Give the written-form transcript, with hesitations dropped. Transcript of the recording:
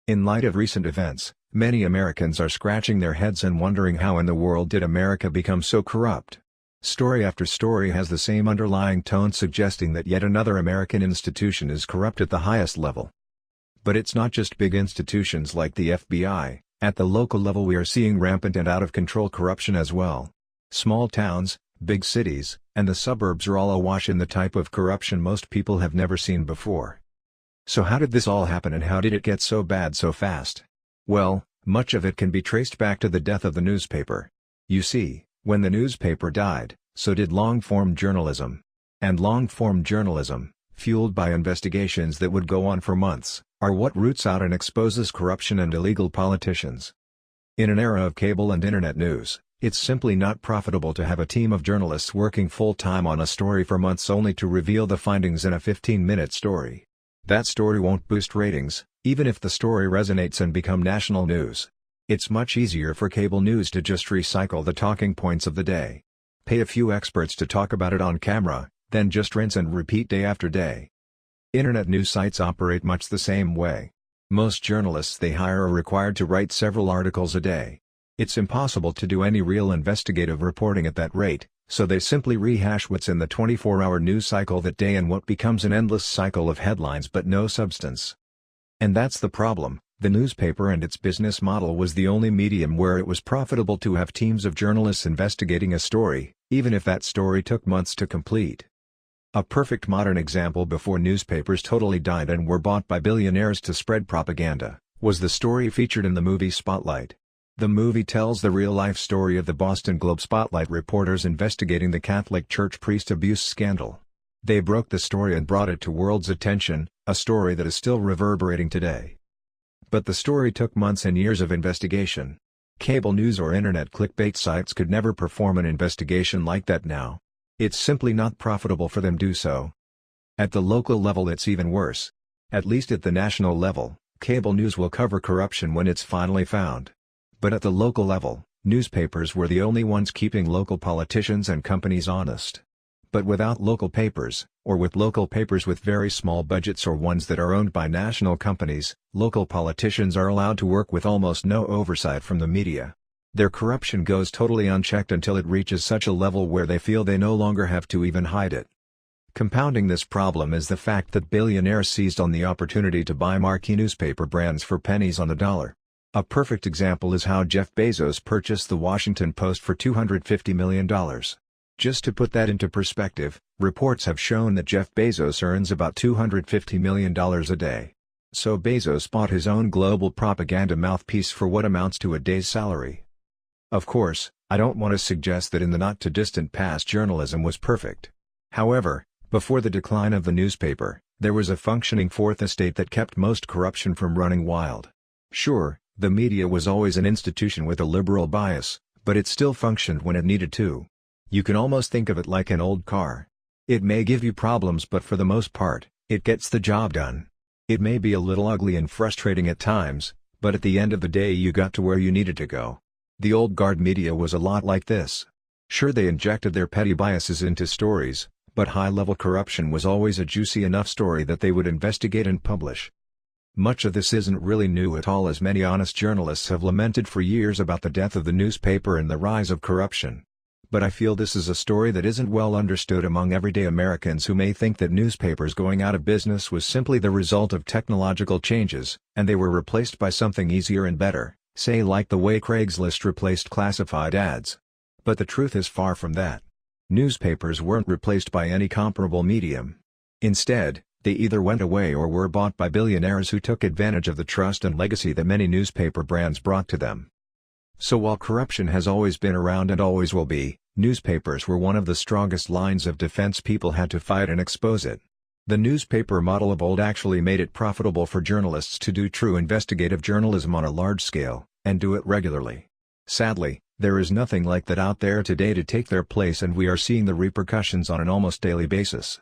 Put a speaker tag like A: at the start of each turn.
A: In light of recent events, many Americans are scratching their heads and wondering how in the world did America become so corrupt. Story after story has the same underlying tone, suggesting that yet another American institution is corrupt at the highest level. But it's not just big institutions like the FBI. At the local level we are seeing rampant and out-of-control corruption as well. Small towns, big cities, and the suburbs are all awash in the type of corruption most people have never seen before. So how did this all happen, and how did it get so bad so fast? Well, much of it can be traced back to the death of the newspaper. You see, when the newspaper died, so did long-form journalism. And long-form journalism, fueled by investigations that would go on for months, are what roots out and exposes corruption and illegal politicians. In an era of cable and internet news, it's simply not profitable to have a team of journalists working full-time on a story for months only to reveal the findings in a 15-minute story. That story won't boost ratings, even if the story resonates and become national news. It's much easier for cable news to just recycle the talking points of the day. Pay a few experts to talk about it on camera, then just rinse and repeat day after day. Internet news sites operate much the same way. Most journalists they hire are required to write several articles a day. It's impossible to do any real investigative reporting at that rate, so they simply rehash what's in the 24-hour news cycle that day in what becomes an endless cycle of headlines but no substance. And that's the problem. The newspaper and its business model was the only medium where it was profitable to have teams of journalists investigating a story, even if that story took months to complete. A perfect modern example before newspapers totally died and were bought by billionaires to spread propaganda, was the story featured in the movie Spotlight. The movie tells the real-life story of the Boston Globe Spotlight reporters investigating the Catholic Church priest abuse scandal. They broke the story and brought it to world's attention, a story that is still reverberating today. But the story took months and years of investigation. Cable news or internet clickbait sites could never perform an investigation like that now. It's simply not profitable for them to do so. At the local level it's even worse. At least at the national level, cable news will cover corruption when it's finally found. But at the local level, newspapers were the only ones keeping local politicians and companies honest. But without local papers, or with local papers with very small budgets or ones that are owned by national companies, local politicians are allowed to work with almost no oversight from the media. Their corruption goes totally unchecked until it reaches such a level where they feel they no longer have to even hide it. Compounding this problem is the fact that billionaires seized on the opportunity to buy marquee newspaper brands for pennies on the dollar. A perfect example is how Jeff Bezos purchased the Washington Post for $250 million. Just to put that into perspective, reports have shown that Jeff Bezos earns about $250 million a day. So Bezos bought his own global propaganda mouthpiece for what amounts to a day's salary. Of course, I don't want to suggest that in the not-too-distant past journalism was perfect. However, before the decline of the newspaper, there was a functioning fourth estate that kept most corruption from running wild. Sure, the media was always an institution with a liberal bias, but it still functioned when it needed to. You can almost think of it like an old car. It may give you problems, but for the most part, it gets the job done. It may be a little ugly and frustrating at times, but at the end of the day you got to where you needed to go. The old guard media was a lot like this. Sure, they injected their petty biases into stories, but high-level corruption was always a juicy enough story that they would investigate and publish. Much of this isn't really new at all, as many honest journalists have lamented for years about the death of the newspaper and the rise of corruption. But I feel this is a story that isn't well understood among everyday Americans who may think that newspapers going out of business was simply the result of technological changes, and they were replaced by something easier and better, say like the way Craigslist replaced classified ads. But the truth is far from that. Newspapers weren't replaced by any comparable medium. Instead, they either went away or were bought by billionaires who took advantage of the trust and legacy that many newspaper brands brought to them. So while corruption has always been around and always will be, newspapers were one of the strongest lines of defense people had to fight and expose it. The newspaper model of old actually made it profitable for journalists to do true investigative journalism on a large scale, and do it regularly. Sadly, there is nothing like that out there today to take their place, and we are seeing the repercussions on an almost daily basis.